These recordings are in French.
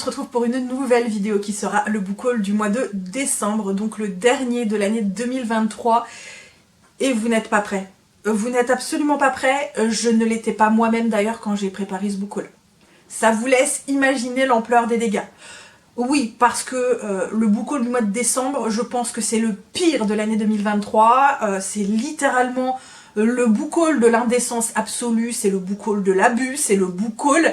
se retrouve pour une nouvelle vidéo qui sera le book haul du mois de décembre, donc le dernier de l'année 2023. Et vous n'êtes pas prêts. Vous n'êtes absolument pas prêts. Je ne l'étais pas moi-même d'ailleurs quand j'ai préparé ce book haul. Ça vous laisse imaginer l'ampleur des dégâts. Oui, parce que le book haul du mois de décembre, je pense que c'est le pire de l'année 2023. C'est littéralement le book haul de l'indécence absolue, c'est le book haul de l'abus, c'est le book haul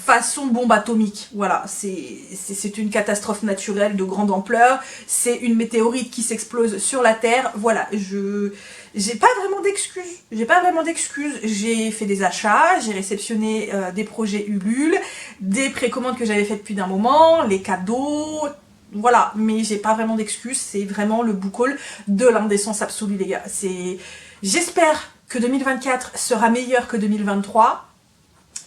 façon bombe atomique. Voilà, c'est une catastrophe naturelle de grande ampleur, c'est une météorite qui s'explose sur la Terre. Voilà, j'ai pas vraiment d'excuses, j'ai fait des achats, j'ai réceptionné des projets Ulule, des précommandes que j'avais faites depuis d'un moment, les cadeaux, voilà, mais j'ai pas vraiment d'excuses, c'est vraiment le book haul de l'indécence absolue les gars. J'espère que 2024 sera meilleur que 2023.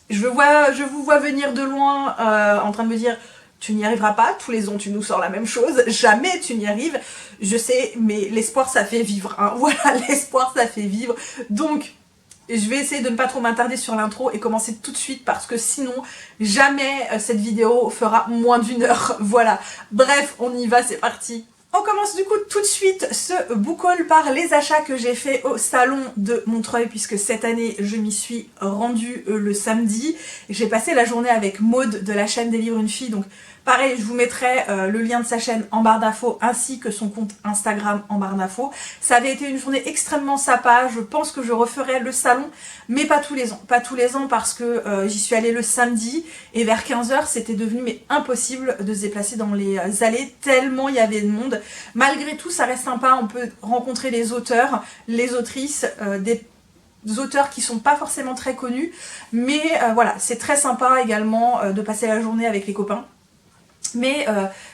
Je vous vois venir de loin en train de me dire tu n'y arriveras pas, tous les ans tu nous sors la même chose, jamais tu n'y arrives. Je sais, mais l'espoir ça fait vivre, hein. Voilà, l'espoir ça fait vivre. Donc, je vais essayer de ne pas trop m'attarder sur l'intro et commencer tout de suite parce que sinon, jamais cette vidéo fera moins d'une heure. Voilà, bref, on y va, c'est parti. On commence du coup tout de suite ce book haul par les achats que j'ai fait au salon de Montreuil puisque cette année je m'y suis rendue le samedi. J'ai passé la journée avec Maude de la chaîne Délivre une fille, donc pareil je vous mettrai le lien de sa chaîne en barre d'infos ainsi que son compte Instagram en barre d'infos. Ça avait été une journée extrêmement sympa, je pense que je referai le salon mais pas tous les ans. Pas tous les ans parce que j'y suis allée le samedi et vers 15h c'était devenu mais impossible de se déplacer dans les allées tellement il y avait de monde. Malgré tout, ça reste sympa, on peut rencontrer les auteurs, les autrices, des auteurs qui sont pas forcément très connus, mais voilà, c'est très sympa également de passer la journée avec les copains. Mais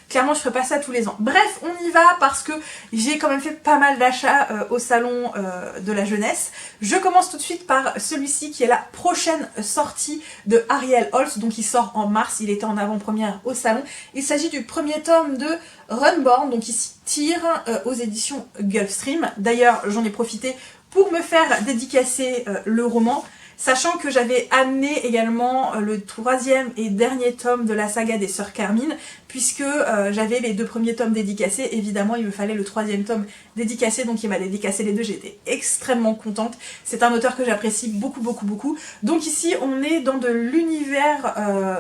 clairement je ferai pas ça tous les ans. Bref, on y va parce que j'ai quand même fait pas mal d'achats au salon de la jeunesse. Je commence tout de suite par celui-ci qui est la prochaine sortie de Ariel Holz, donc il sort en mars, il était en avant-première au salon. Il s'agit du premier tome de Runborn, donc il s'y tire aux éditions Gulfstream. D'ailleurs j'en ai profité pour me faire dédicacer le roman. Sachant que j'avais amené également le troisième et dernier tome de la saga des Sœurs Carmine, puisque j'avais les deux premiers tomes dédicacés, évidemment il me fallait le troisième tome dédicacé, donc il m'a dédicacé les deux, j'étais extrêmement contente. C'est un auteur que j'apprécie beaucoup. Donc ici on est dans de l'univers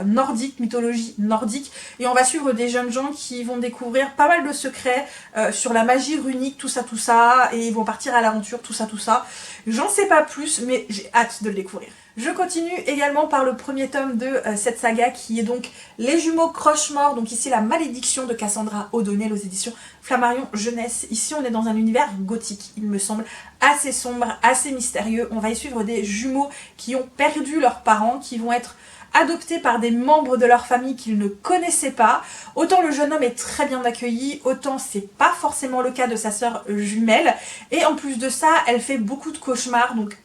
nordique, mythologie nordique, et on va suivre des jeunes gens qui vont découvrir pas mal de secrets sur la magie runique, tout ça, et ils vont partir à l'aventure, tout ça. J'en sais pas plus, mais j'ai hâte de le découvrir. Je continue également par le premier tome de cette saga qui est donc Les Jumeaux Croche-Mort, donc ici la malédiction de Cassandra O'Donnell aux éditions Flammarion Jeunesse. Ici on est dans un univers gothique, il me semble, assez sombre, assez mystérieux. On va y suivre des jumeaux qui ont perdu leurs parents, qui vont être adoptés par des membres de leur famille qu'ils ne connaissaient pas. Autant le jeune homme est très bien accueilli, autant c'est pas forcément le cas de sa sœur jumelle. Et en plus de ça, elle fait beaucoup de cauchemars, donc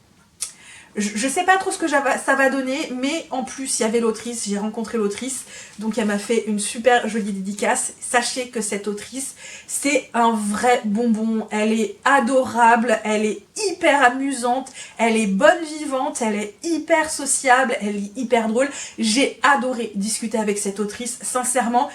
je sais pas trop ce que ça va donner, mais en plus il y avait l'autrice, j'ai rencontré l'autrice, donc elle m'a fait une super jolie dédicace. Sachez que cette autrice, c'est un vrai bonbon, elle est adorable, elle est hyper amusante, elle est bonne vivante, elle est hyper sociable, elle est hyper drôle. J'ai adoré discuter avec cette autrice, sincèrement.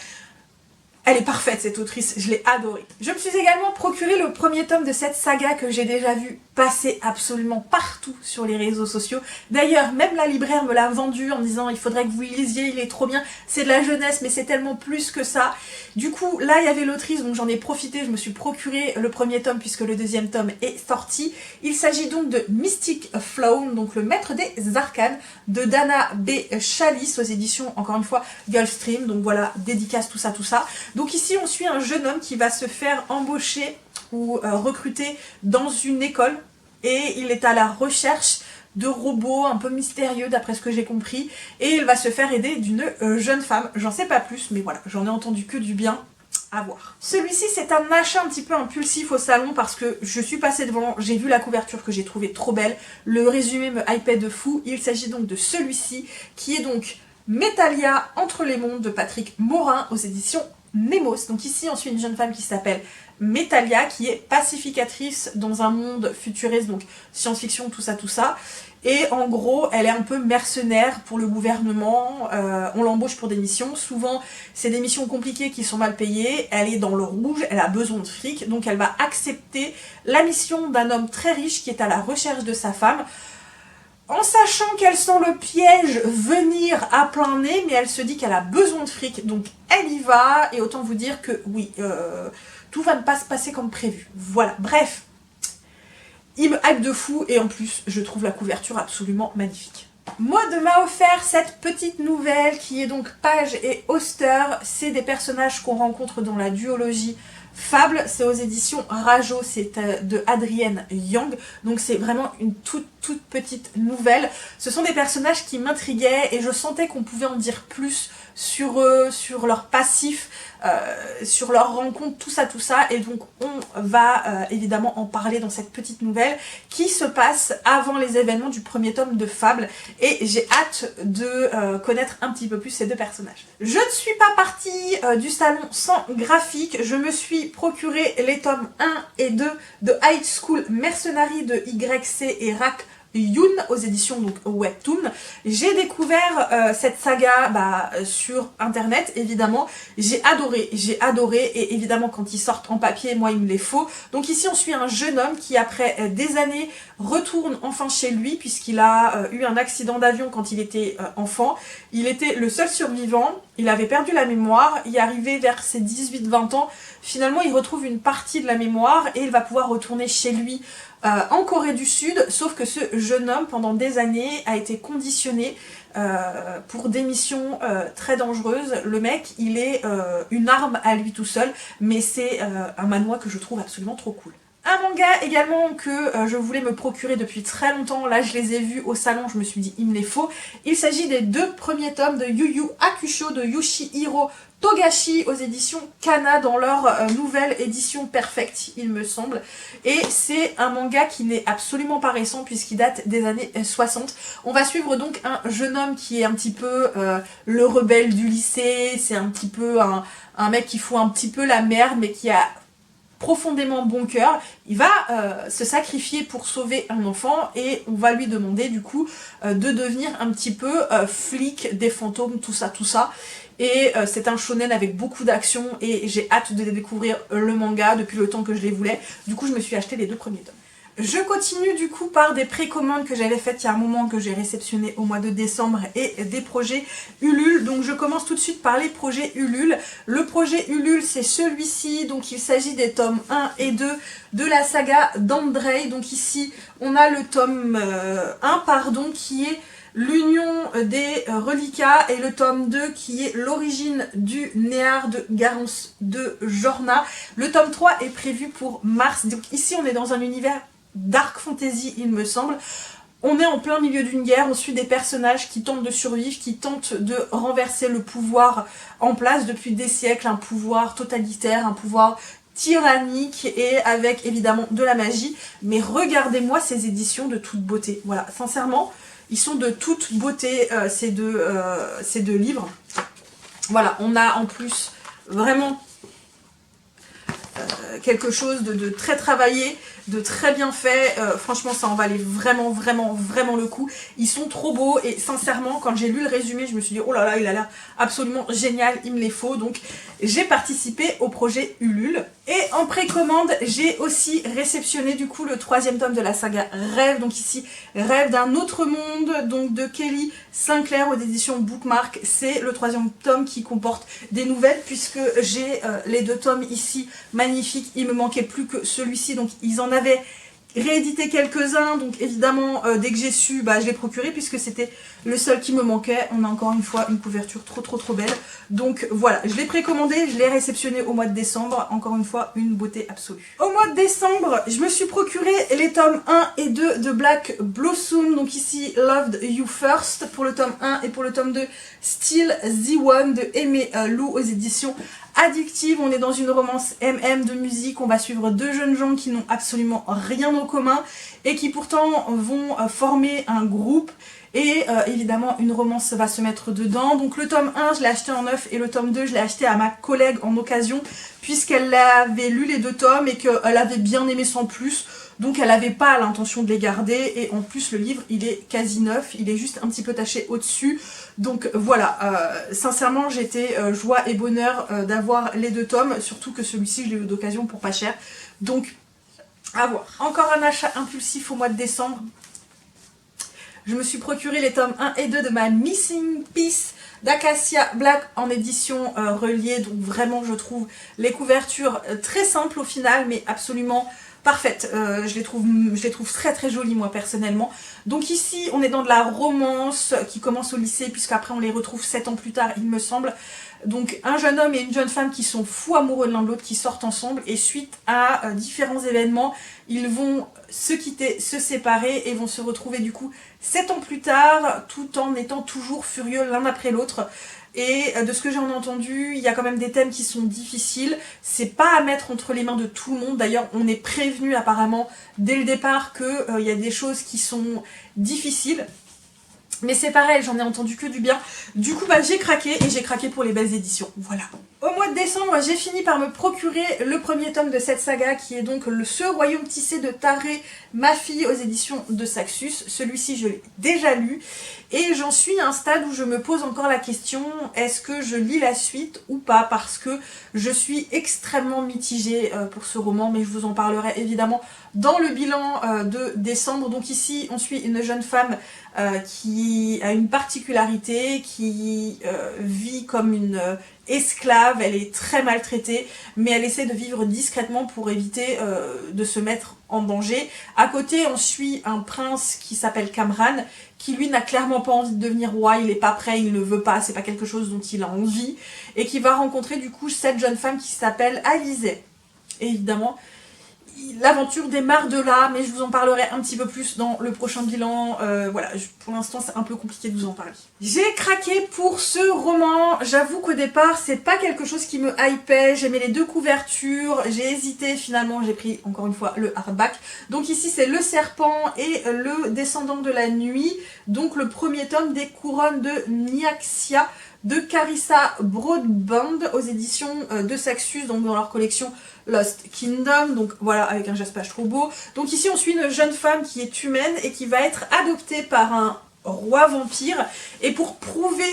Elle est parfaite cette autrice, je l'ai adorée. Je me suis également procuré le premier tome de cette saga que j'ai déjà vu passer absolument partout sur les réseaux sociaux. D'ailleurs, même la libraire me l'a vendu en me disant il faudrait que vous lisiez, il est trop bien. C'est de la jeunesse, mais c'est tellement plus que ça. Du coup, là il y avait l'autrice, donc j'en ai profité, je me suis procuré le premier tome puisque le deuxième tome est sorti. Il s'agit donc de Mystic Flown, donc le maître des arcanes, de Dana B. Chalice aux éditions, encore une fois, Gulfstream. Donc voilà, dédicace, tout ça. Donc ici on suit un jeune homme qui va se faire embaucher ou recruter dans une école et il est à la recherche de robots un peu mystérieux d'après ce que j'ai compris et il va se faire aider d'une jeune femme. J'en sais pas plus mais voilà, j'en ai entendu que du bien. À voir. Celui-ci c'est un achat un petit peu impulsif au salon parce que je suis passée devant, j'ai vu la couverture que j'ai trouvée trop belle, le résumé me hypait de fou. Il s'agit donc de celui-ci qui est donc Metalia Entre les mondes de Patrick Morin aux éditions Nemos. Donc ici on suit une jeune femme qui s'appelle Metalia, qui est pacificatrice dans un monde futuriste, donc science-fiction, tout ça. Et en gros, elle est un peu mercenaire pour le gouvernement, on l'embauche pour des missions, souvent c'est des missions compliquées qui sont mal payées, elle est dans le rouge, elle a besoin de fric, donc elle va accepter la mission d'un homme très riche qui est à la recherche de sa femme, en sachant qu'elle sent le piège venir à plein nez, mais elle se dit qu'elle a besoin de fric, donc elle y va, et autant vous dire que oui, tout va ne pas se passer comme prévu. Voilà, bref. Il me hype de fou et en plus je trouve la couverture absolument magnifique. Maud m'a offert cette petite nouvelle qui est donc Paige et Auster. C'est des personnages qu'on rencontre dans la duologie Fable, c'est aux éditions Rajo, c'est de Adrienne Young, donc c'est vraiment une toute petite nouvelle. Ce sont des personnages qui m'intriguaient et je sentais qu'on pouvait en dire plus sur eux, sur leur passif, sur leur rencontre, tout ça, et donc on va évidemment en parler dans cette petite nouvelle qui se passe avant les événements du premier tome de Fable, et j'ai hâte de connaître un petit peu plus ces deux personnages. Je ne suis pas partie du salon sans graphique, je me suis procuré les tomes 1 et 2 de High School Mercenary de YC et Rak Yoon aux éditions donc Webtoon. J'ai découvert cette saga sur internet évidemment, j'ai adoré et évidemment quand ils sortent en papier moi il me les faut. Donc ici on suit un jeune homme qui après des années retourne enfin chez lui puisqu'il a eu un accident d'avion quand il était enfant. Il était le seul survivant, il avait perdu la mémoire, il est arrivé vers ses 18-20 ans, finalement il retrouve une partie de la mémoire et il va pouvoir retourner chez lui en Corée du Sud, sauf que ce jeune homme, pendant des années, a été conditionné pour des missions très dangereuses. Le mec, il est une arme à lui tout seul, mais c'est un manhwa que je trouve absolument trop cool. Un manga également que je voulais me procurer depuis très longtemps, là je les ai vus au salon, je me suis dit il me les faut. Il s'agit des 2 premiers tomes de Yu Yu Hakusho de Yoshihiro Togashi aux éditions Kana dans leur nouvelle édition Perfect il me semble. Et c'est un manga qui n'est absolument pas récent puisqu'il date des années 60. On va suivre donc un jeune homme qui est un petit peu le rebelle du lycée, c'est un petit peu un mec qui fout un petit peu la merde mais qui a profondément bon cœur, il va se sacrifier pour sauver un enfant et on va lui demander du coup de devenir un petit peu flic des fantômes, tout ça. Et c'est un shonen avec beaucoup d'action et j'ai hâte de découvrir le manga depuis le temps que je les voulais. Du coup je me suis acheté les 2 premiers tomes. Je continue du coup par des précommandes que j'avais faites il y a un moment que j'ai réceptionné au mois de décembre et des projets Ulule. Donc je commence tout de suite par les projets Ulule. Le projet Ulule c'est celui-ci, donc il s'agit des tomes 1 et 2 de la saga d'Andrei. Donc ici on a le tome 1 qui est l'union des reliquats et le tome 2 qui est l'origine du Néard de Garance de Jorna. Le tome 3 est prévu pour mars. Donc ici on est dans un univers dark fantasy il me semble. On est en plein milieu d'une guerre, on suit des personnages qui tentent de survivre, qui tentent de renverser le pouvoir en place depuis des siècles, un pouvoir totalitaire, un pouvoir tyrannique et avec évidemment de la magie. Mais regardez-moi ces éditions de toute beauté, voilà, sincèrement, ils sont de toute beauté ces deux livres. Voilà, on a en plus vraiment quelque chose de très travaillé, de très bien fait, franchement ça en valait vraiment le coup. Ils sont trop beaux et sincèrement quand j'ai lu le résumé je me suis dit oh là là il a l'air absolument génial, il me les faut. Donc j'ai participé au projet Ulule. Et en précommande j'ai aussi réceptionné du coup le 3e tome de la saga Rêve. Donc ici Rêve d'un autre monde, donc de Kelly Sinclair aux éditions Bookmark. C'est le 3e tome qui comporte des nouvelles puisque j'ai les 2 tomes ici magnifiques. Il me manquait plus que celui-ci, donc ils en avaient réédité quelques-uns, donc évidemment dès que j'ai su je l'ai procuré puisque c'était le seul qui me manquait. On a encore une fois une couverture trop belle, donc voilà, je l'ai précommandé, je l'ai réceptionné au mois de décembre, encore une fois une beauté absolue. Au mois de décembre je me suis procuré les tomes 1 et 2 de Black Blossom, donc ici Loved You First pour le tome 1 et pour le tome 2 Still the One de Aimé Lou aux éditions Addictive. On est dans une romance MM de musique, on va suivre 2 jeunes gens qui n'ont absolument rien en commun et qui pourtant vont former un groupe Et évidemment une romance va se mettre dedans. Donc le tome 1 je l'ai acheté en neuf et le tome 2 je l'ai acheté à ma collègue en occasion puisqu'elle avait lu les 2 tomes et qu'elle avait bien aimé sans plus. Donc elle n'avait pas l'intention de les garder et en plus le livre il est quasi neuf, il est juste un petit peu taché au-dessus. Donc voilà, sincèrement j'étais joie et bonheur d'avoir les 2 tomes, surtout que celui-ci je l'ai eu d'occasion pour pas cher. Donc à voir. Encore un achat impulsif au mois de décembre. Je me suis procuré les tomes 1 et 2 de ma Missing Piece d'Acacia Black en édition reliée. Donc vraiment je trouve les couvertures très simples au final mais absolument parfaites. Je les trouve très très jolies moi personnellement. Donc ici on est dans de la romance qui commence au lycée puisqu'après on les retrouve 7 ans plus tard il me semble. Donc un jeune homme et une jeune femme qui sont fous amoureux de l'un de l'autre, qui sortent ensemble et suite à différents événements, ils vont se quitter, se séparer et vont se retrouver du coup 7 ans plus tard tout en étant toujours furieux l'un après l'autre. Et de ce que j'en ai entendu, il y a quand même des thèmes qui sont difficiles, c'est pas à mettre entre les mains de tout le monde, d'ailleurs on est prévenu apparemment dès le départ qu'il y a des choses qui sont difficiles. Mais c'est pareil, j'en ai entendu que du bien. Du coup, j'ai craqué et j'ai craqué pour les belles éditions. Voilà. Au mois de décembre, j'ai fini par me procurer le premier tome de cette saga qui est donc Ce Royaume tissé de Taré, ma fille aux éditions de Saxus. Celui-ci, je l'ai déjà lu et j'en suis à un stade où je me pose encore la question est-ce que je lis la suite ou pas parce que je suis extrêmement mitigée pour ce roman, mais je vous en parlerai évidemment dans le bilan de décembre. Donc ici, on suit une jeune femme qui a une particularité, qui vit comme une esclave, elle est très maltraitée, mais elle essaie de vivre discrètement pour éviter de se mettre en danger. À côté, on suit un prince qui s'appelle Kamran, qui lui n'a clairement pas envie de devenir roi, il n'est pas prêt, il ne veut pas, c'est pas quelque chose dont il a envie, et qui va rencontrer du coup cette jeune femme qui s'appelle Alizée. Et évidemment, l'aventure démarre de là, mais je vous en parlerai un petit peu plus dans le prochain bilan. Voilà, pour l'instant c'est un peu compliqué de vous en parler. J'ai craqué pour ce roman, j'avoue qu'au départ c'est pas quelque chose qui me hypait, j'aimais les 2 couvertures, j'ai hésité, finalement j'ai pris encore une fois le hardback. Donc ici c'est Le Serpent et Le Descendant de la Nuit, donc le premier tome des Couronnes de Nyaxia de Carissa Broadband aux éditions de Saxus, donc dans leur collection Lost Kingdom, donc voilà, avec un jaspage trop beau. Donc ici on suit une jeune femme qui est humaine et qui va être adoptée par un roi vampire, et pour prouver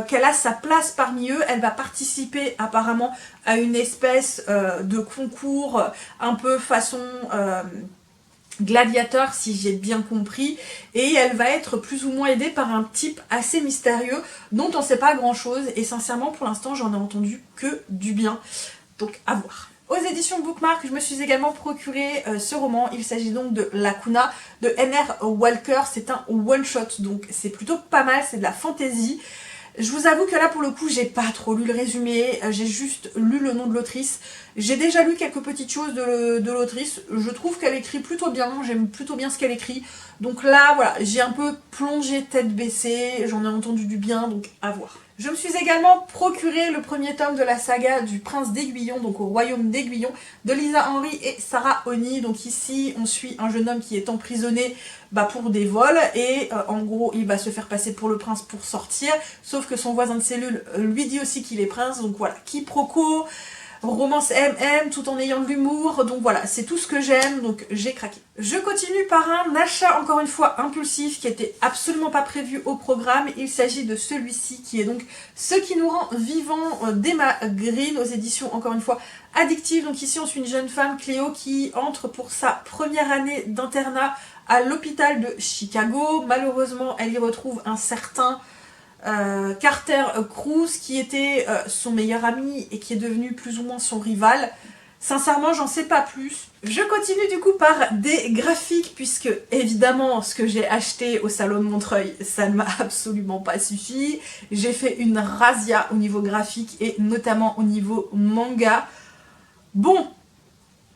qu'elle a sa place parmi eux, elle va participer apparemment à une espèce de concours un peu façon gladiateur si j'ai bien compris, et elle va être plus ou moins aidée par un type assez mystérieux dont on ne sait pas grand chose, et sincèrement pour l'instant j'en ai entendu que du bien, donc à voir. Aux éditions Bookmark, je me suis également procuré ce roman, il s'agit donc de Lacuna de N.R. Walker, c'est un one-shot, donc c'est plutôt pas mal, c'est de la fantasy. Je vous avoue que là pour le coup j'ai pas trop lu le résumé, j'ai juste lu le nom de l'autrice. J'ai déjà lu quelques petites choses de l'autrice, je trouve qu'elle écrit plutôt bien, j'aime plutôt bien ce qu'elle écrit. Donc là voilà, j'ai un peu plongé tête baissée, j'en ai entendu du bien, donc à voir. Je me suis également procuré le premier tome de la saga du Prince d'Aiguillon, donc au Royaume d'Aiguillon, de Lisa Henry et Sarah Oni. Donc ici, on suit un jeune homme qui est emprisonné pour des vols, et en gros, il va se faire passer pour le prince pour sortir, sauf que son voisin de cellule lui dit aussi qu'il est prince, donc voilà, quiproquo, romance MM tout en ayant de l'humour, donc voilà, c'est tout ce que j'aime, donc j'ai craqué. Je continue par un achat encore une fois impulsif qui était absolument pas prévu au programme. Il s'agit de celui-ci qui est donc Ce qui nous rend vivants d'Emma Green aux éditions encore une fois Addictive. Donc ici on suit une jeune femme, Cléo, qui entre pour sa première année d'internat à l'hôpital de Chicago. Malheureusement elle y retrouve un certain Carter Cruz qui était son meilleur ami et qui est devenu plus ou moins son rival. Sincèrement j'en sais pas plus. Je continue du coup par des graphiques puisque évidemment ce que j'ai acheté au salon de Montreuil ça ne m'a absolument pas suffi. J'ai fait une razzia au niveau graphique et notamment au niveau manga. Bon,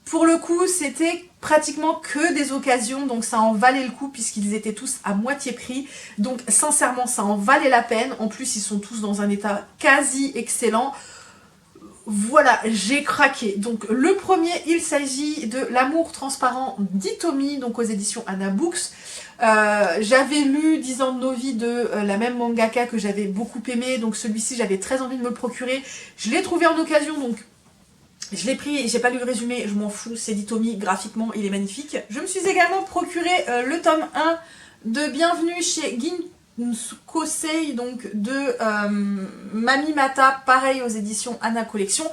pour le coup c'était pratiquement que des occasions, donc ça en valait le coup puisqu'ils étaient tous à moitié prix, donc sincèrement ça en valait la peine. En plus ils sont tous dans un état quasi excellent. Voilà, j'ai craqué. Donc le premier, il s'agit de L'amour transparent d'Hitomi, donc aux éditions Anna Books. J'avais lu 10 ans de nos vies de la même mangaka que j'avais beaucoup aimé, donc celui-ci j'avais très envie de me le procurer. Je l'ai trouvé en occasion, donc je l'ai pris et j'ai pas lu le résumé, je m'en fous, c'est d'Hitomi, graphiquement il est magnifique. Je me suis également procuré le tome 1 de Bienvenue chez Ginkosei, donc de Mami Mata, pareil aux éditions Anna Collection.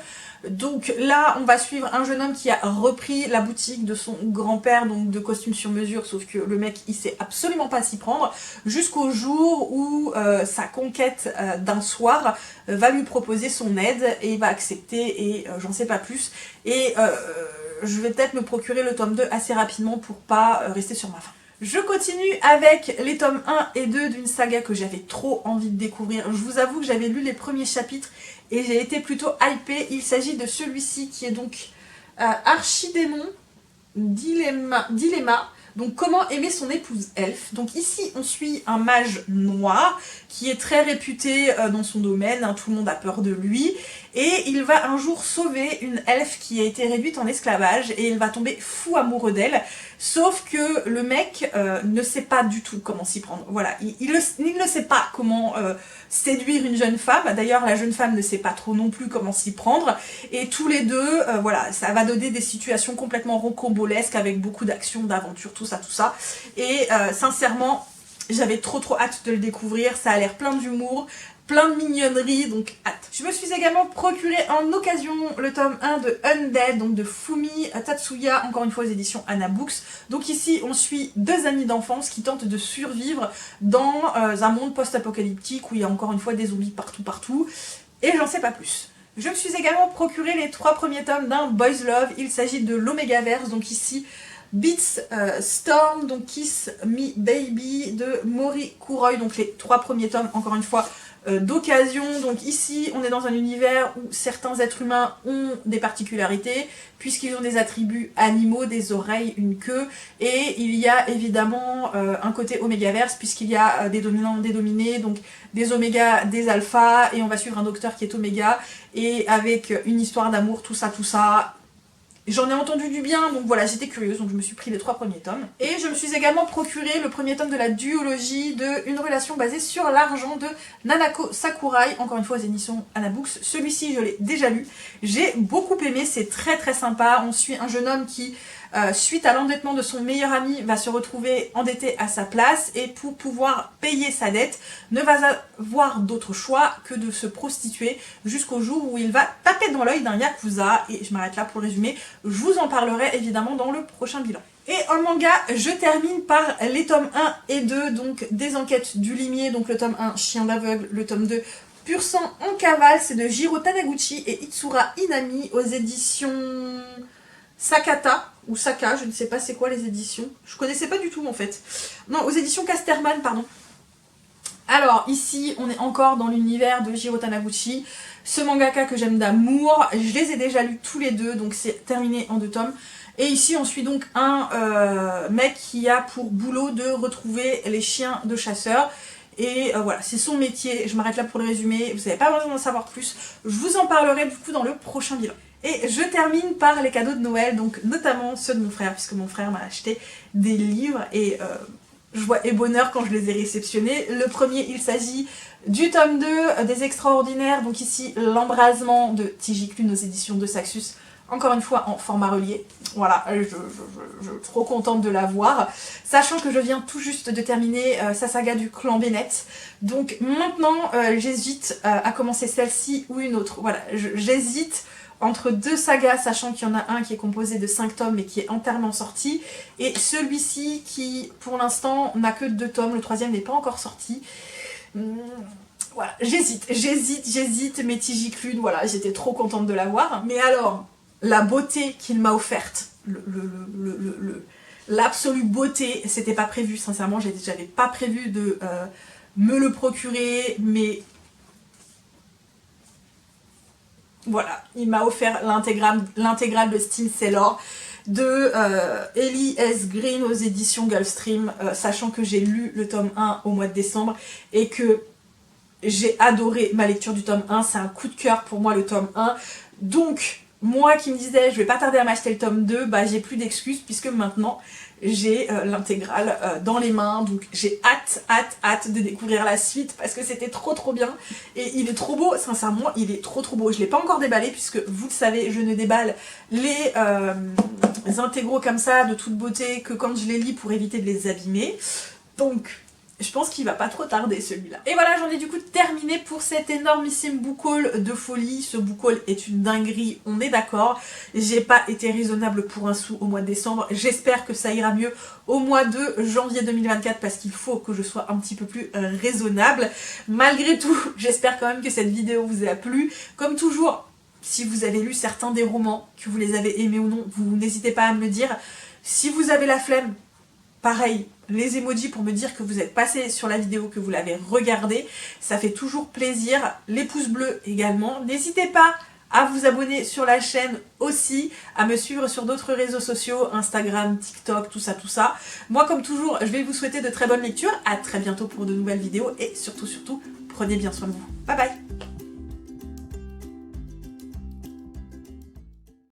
Donc là, on va suivre un jeune homme qui a repris la boutique de son grand-père, donc de costumes sur mesure, sauf que le mec, il sait absolument pas s'y prendre, jusqu'au jour où sa conquête d'un soir va lui proposer son aide, et il va accepter, et j'en sais pas plus. Et je vais peut-être me procurer le tome 2 assez rapidement pour pas rester sur ma faim. Je continue avec les tomes 1 et 2 d'une saga que j'avais trop envie de découvrir. Je vous avoue que j'avais lu les premiers chapitres et j'ai été plutôt hypée. Il s'agit de celui-ci qui est donc Archidémon Dilemma. Donc comment aimer son épouse elfe. Donc ici on suit un mage noir qui est très réputé dans son domaine, hein, tout le monde a peur de lui, et il va un jour sauver une elfe qui a été réduite en esclavage et il va tomber fou amoureux d'elle, sauf que le mec ne sait pas du tout comment s'y prendre. Voilà, il ne sait pas comment séduire une jeune femme, d'ailleurs la jeune femme ne sait pas trop non plus comment s'y prendre, et tous les deux, voilà, ça va donner des situations complètement rocambolesques avec beaucoup d'action, d'aventure, tout ça, et sincèrement, j'avais trop hâte de le découvrir, ça a l'air plein d'humour, plein de mignonnerie, donc hâte. Je me suis également procuré en occasion le tome 1 de Undead, donc de Fumi Tatsuya, encore une fois aux éditions Anna Books. Donc ici, on suit deux amis d'enfance qui tentent de survivre dans un monde post-apocalyptique où il y a encore une fois des zombies partout, et j'en sais pas plus. Je me suis également procuré les 3 premiers tomes d'un Boys Love, il s'agit de l'Omegaverse, donc ici Beats Storm, donc Kiss Me Baby de Mori Kuroi, donc les 3 premiers tomes, encore une fois, d'occasion. Donc ici, on est dans un univers où certains êtres humains ont des particularités, puisqu'ils ont des attributs animaux, des oreilles, une queue, et il y a évidemment un côté omégaverse, puisqu'il y a des dominants, des dominés, donc des omégas, des alphas, et on va suivre un docteur qui est oméga, et avec une histoire d'amour, tout ça. J'en ai entendu du bien, donc voilà, j'étais curieuse, donc je me suis pris les 3 premiers tomes. Et je me suis également procuré le premier tome de la duologie de Une relation basée sur l'argent de Nanako Sakurai, encore une fois aux éditions Anna Books. Celui-ci, je l'ai déjà lu. J'ai beaucoup aimé, c'est très sympa. On suit un jeune homme qui, suite à l'endettement de son meilleur ami, va se retrouver endetté à sa place, et pour pouvoir payer sa dette, ne va avoir d'autre choix que de se prostituer jusqu'au jour où il va taper dans l'œil d'un yakuza. Et je m'arrête là pour le résumé. Je vous en parlerai évidemment dans le prochain bilan. Et en manga, je termine par les tomes 1 et 2, donc des enquêtes du limier, donc le tome 1, Chien d'aveugle, le tome 2, Pur sang en cavale, c'est de Jiro Taniguchi et Itsura Inami aux éditions Sakata, ou Saka, je ne sais pas c'est quoi les éditions. Je connaissais pas du tout en fait. Non, aux éditions Casterman, pardon. Alors ici, on est encore dans l'univers de Jiro Taniguchi, ce mangaka que j'aime d'amour. Je les ai déjà lus tous les deux, donc c'est terminé en 2 tomes. Et ici, on suit donc un mec qui a pour boulot de retrouver les chiens de chasseurs. Et voilà, c'est son métier. Je m'arrête là pour le résumé. Vous n'avez pas besoin d'en savoir plus. Je vous en parlerai du coup dans le prochain bilan. Et je termine par les cadeaux de Noël, donc notamment ceux de mon frère, puisque mon frère m'a acheté des livres et joie et bonheur quand je les ai réceptionnés. Le premier, il s'agit du tome 2 des Extraordinaires, donc ici L'Embrasement de Tigiclune aux éditions de Saxus, encore une fois en format relié. Voilà, je suis trop contente de l'avoir, sachant que je viens tout juste de terminer sa saga du clan Bennett. Donc maintenant, j'hésite à commencer celle-ci ou une autre. Voilà, j'hésite entre 2 sagas, sachant qu'il y en a un qui est composé de 5 tomes mais qui est entièrement sorti, et celui-ci qui pour l'instant n'a que 2 tomes, le 3e n'est pas encore sorti. Voilà, j'hésite, mais Tigiclune, voilà, j'étais trop contente de l'avoir. Mais alors, la beauté qu'il m'a offerte, l'absolue beauté, c'était pas prévu, sincèrement, j'avais pas prévu de me le procurer, mais voilà, il m'a offert l'intégrale de Steam Sailor de Ellie S. Green aux éditions Gulfstream, sachant que j'ai lu le tome 1 au mois de décembre et que j'ai adoré ma lecture du tome 1, c'est un coup de cœur pour moi le tome 1. Donc, moi qui me disais je vais pas tarder à m'acheter le tome 2, bah j'ai plus d'excuses puisque maintenant j'ai l'intégrale dans les mains, donc j'ai hâte de découvrir la suite parce que c'était trop bien et il est trop beau, sincèrement il est trop beau. Je l'ai pas encore déballé puisque vous le savez, je ne déballe les intégraux comme ça de toute beauté que quand je les lis pour éviter de les abîmer, donc je pense qu'il va pas trop tarder celui-là. Et voilà, j'en ai du coup terminé pour cet énormissime book haul de folie. Ce book haul est une dinguerie, on est d'accord. J'ai pas été raisonnable pour un sou au mois de décembre. J'espère que ça ira mieux au mois de janvier 2024 parce qu'il faut que je sois un petit peu plus raisonnable. Malgré tout, j'espère quand même que cette vidéo vous a plu. Comme toujours, si vous avez lu certains des romans, que vous les avez aimés ou non, vous n'hésitez pas à me le dire. Si vous avez la flemme, pareil, les emojis pour me dire que vous êtes passé sur la vidéo, que vous l'avez regardée, ça fait toujours plaisir. Les pouces bleus également. N'hésitez pas à vous abonner sur la chaîne aussi, à me suivre sur d'autres réseaux sociaux, Instagram, TikTok, tout ça. Moi, comme toujours, je vais vous souhaiter de très bonnes lectures. À très bientôt pour de nouvelles vidéos et surtout, prenez bien soin de vous. Bye bye!